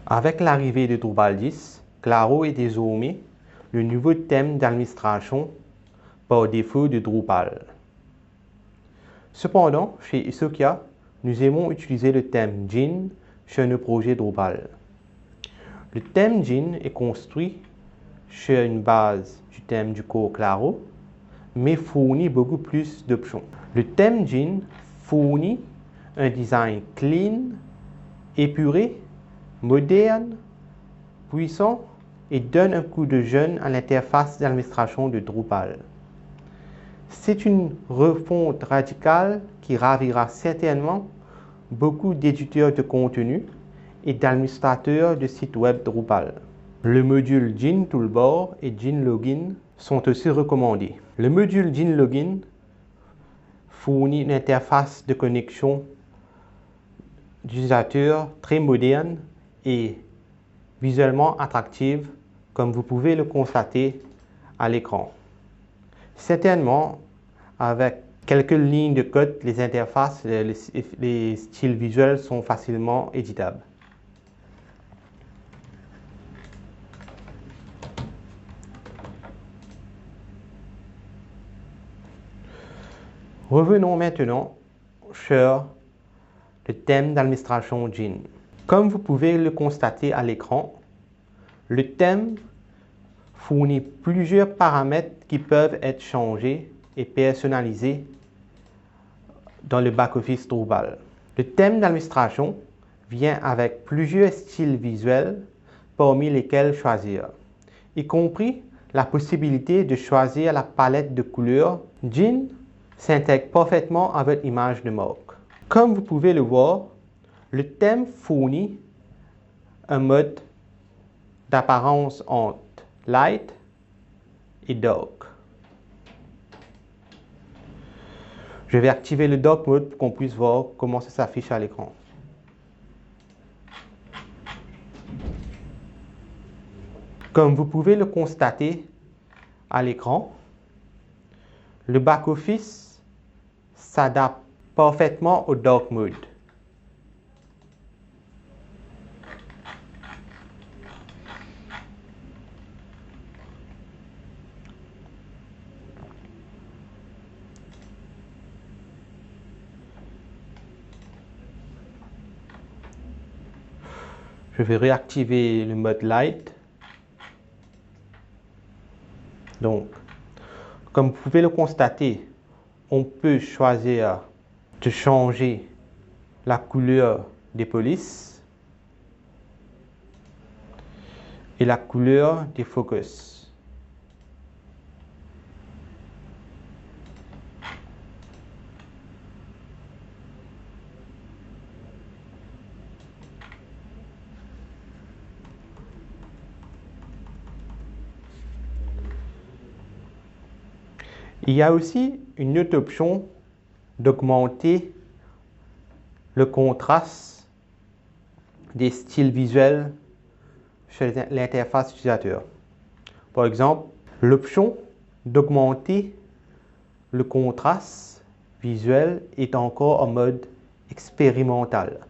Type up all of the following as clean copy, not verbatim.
Avec l'arrivée de Drupal 10, Claro est désormais le nouveau thème d'administration par défaut de Drupal. Cependant, chez Isokia, nous aimons utiliser le thème Djinn sur nos projets Drupal. Le thème Djinn est construit sur une base du thème du core Claro, mais fournit beaucoup plus d'options. Le thème Djinn fournit un design clean, épuré, moderne, puissant et donne un coup de jeune à l'interface d'administration de Drupal. C'est une refonte radicale qui ravira certainement beaucoup d'éditeurs de contenu et d'administrateurs de sites web Drupal. Le module Djinn Toolbar et Djinn Login sont aussi recommandés. Le module Djinn Login fournit une interface de connexion d'utilisateur très moderne et visuellement attractive, comme vous pouvez le constater à l'écran. Certainement, avec quelques lignes de code, les interfaces, les styles visuels sont facilement éditables. Revenons maintenant sur le thème d'administration Djinn. Comme vous pouvez le constater à l'écran, le thème fournit plusieurs paramètres qui peuvent être changés et personnalisés dans le back-office Drupal. Le thème d'administration vient avec plusieurs styles visuels parmi lesquels choisir, y compris la possibilité de choisir la palette de couleurs. Djinn s'intègre parfaitement à votre image de marque. Comme vous pouvez le voir, le thème fournit un mode d'apparence entre light et dark. Je vais activer le dark mode pour qu'on puisse voir comment ça s'affiche à l'écran. Comme vous pouvez le constater à l'écran, le back-office s'adapte parfaitement au dark mode. Je vais réactiver le mode light. Donc, comme vous pouvez le constater, on peut choisir de changer la couleur des polices et la couleur des focus. Il y a aussi une autre option d'augmenter le contraste des styles visuels sur l'interface utilisateur. Par exemple, l'option d'augmenter le contraste visuel est encore en mode expérimental.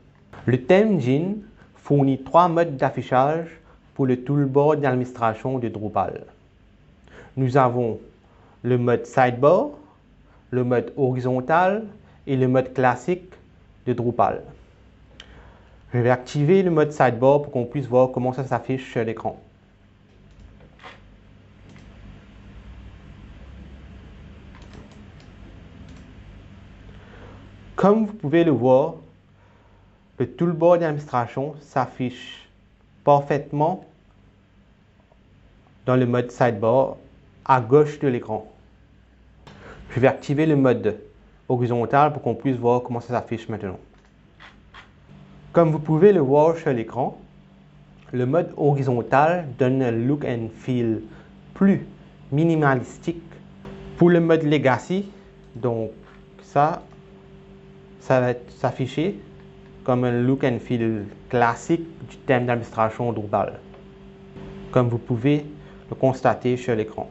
Le thème Djinn fournit 3 modes d'affichage pour le toolbar d'administration de Drupal. Nous avons le mode sidebar, le mode horizontal et le mode classique de Drupal. Je vais activer le mode sidebar pour qu'on puisse voir comment ça s'affiche sur l'écran. Comme vous pouvez le voir, le toolbar d'administration s'affiche parfaitement dans le mode sidebar à gauche de l'écran. Je vais activer le mode horizontal pour qu'on puisse voir comment ça s'affiche maintenant. Comme vous pouvez le voir sur l'écran, le mode horizontal donne un look and feel plus minimalistique. Pour le mode legacy, donc ça va s'afficher comme un look and feel classique du thème d'administration Drupal, comme vous pouvez le constater sur l'écran.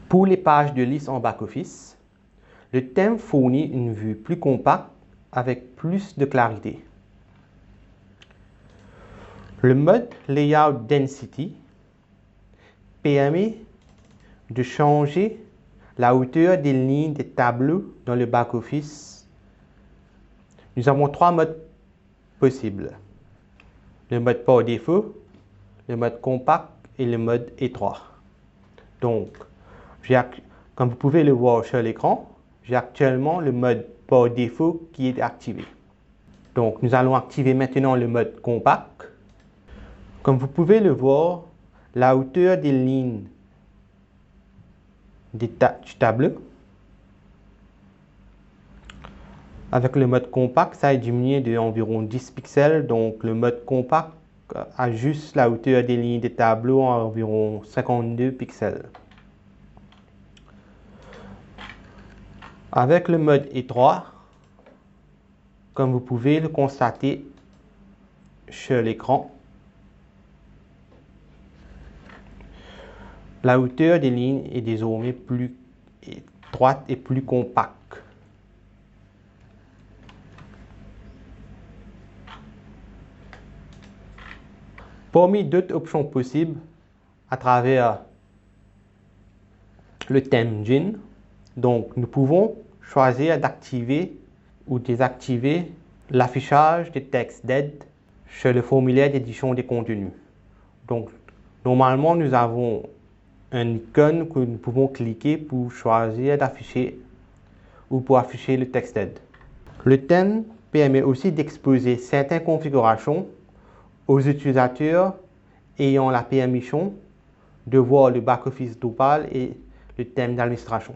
Pour les pages de liste en back-office, le thème fournit une vue plus compacte avec plus de clarité. Le mode Layout Density permet de changer la hauteur des lignes des tableaux dans le back-office. Nous avons trois modes possibles. Le mode par défaut, le mode compact et le mode étroit. Donc, comme vous pouvez le voir sur l'écran, j'ai actuellement le mode par défaut qui est activé. Donc, nous allons activer maintenant le mode compact. Comme vous pouvez le voir, la hauteur des lignes du tableau, avec le mode compact, ça a diminué d'environ 10 pixels. Donc, le mode compact ajuste la hauteur des lignes des tableaux à environ 52 pixels. Avec le mode étroit, comme vous pouvez le constater sur l'écran, la hauteur des lignes est désormais plus étroite et plus compacte. Parmi d'autres options possibles à travers le thème Gin, donc nous pouvons choisir d'activer ou désactiver l'affichage des textes d'aide sur le formulaire d'édition des contenus. Donc, normalement, nous avons une icône que nous pouvons cliquer pour choisir d'afficher ou pour afficher le texte d'aide. Le thème permet aussi d'exposer certaines configurations aux utilisateurs ayant la permission de voir le back-office Drupal et le thème d'administration.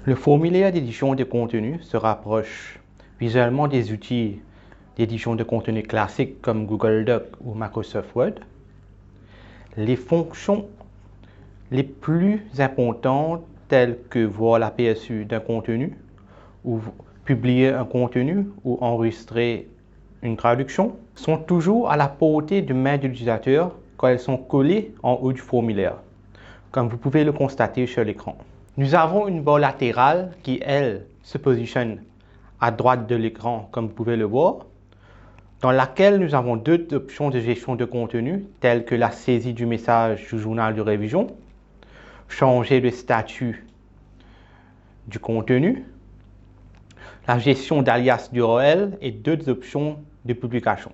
Le formulaire d'édition de contenu se rapproche visuellement des outils d'édition de contenu classiques comme Google Docs ou Microsoft Word. Les fonctions les plus importantes telles que voir l'aperçu d'un contenu ou publier un contenu ou enregistrer une traduction sont toujours à la portée de main de l'utilisateur quand elles sont collées en haut du formulaire, comme vous pouvez le constater sur l'écran. Nous avons une barre latérale qui, elle, se positionne à droite de l'écran, comme vous pouvez le voir, dans laquelle nous avons d'autres options de gestion de contenu, telles que la saisie du message du journal de révision, changer le statut du contenu, la gestion d'alias d'URL et d'autres options de publication.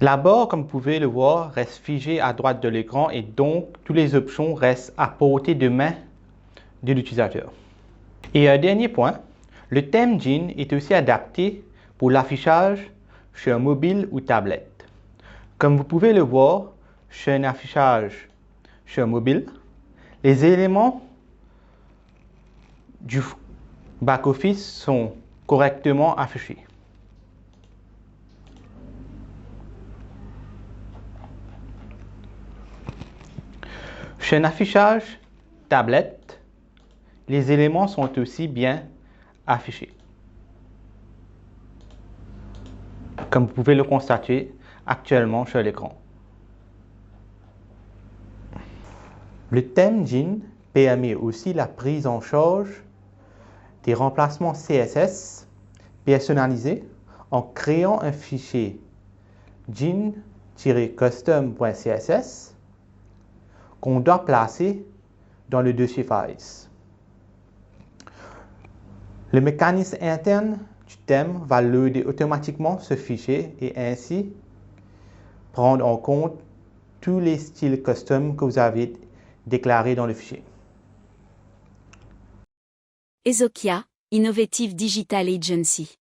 La barre, comme vous pouvez le voir, reste figée à droite de l'écran et donc toutes les options restent à portée de main de l'utilisateur. Et un dernier point, le thème Gin est aussi adapté pour l'affichage sur mobile ou tablette. Comme vous pouvez le voir, sur un affichage sur mobile, les éléments du back-office sont correctement affichés. Sur un affichage tablette, les éléments sont aussi bien affichés. Comme vous pouvez le constater actuellement sur l'écran. Le thème Gin permet aussi la prise en charge des remplacements CSS personnalisés en créant un fichier gin-custom.css qu'on doit placer dans le dossier Files. Le mécanisme interne du thème va loader automatiquement ce fichier et ainsi prendre en compte tous les styles custom que vous avez déclarés dans le fichier. Ezokia, Innovative Digital Agency.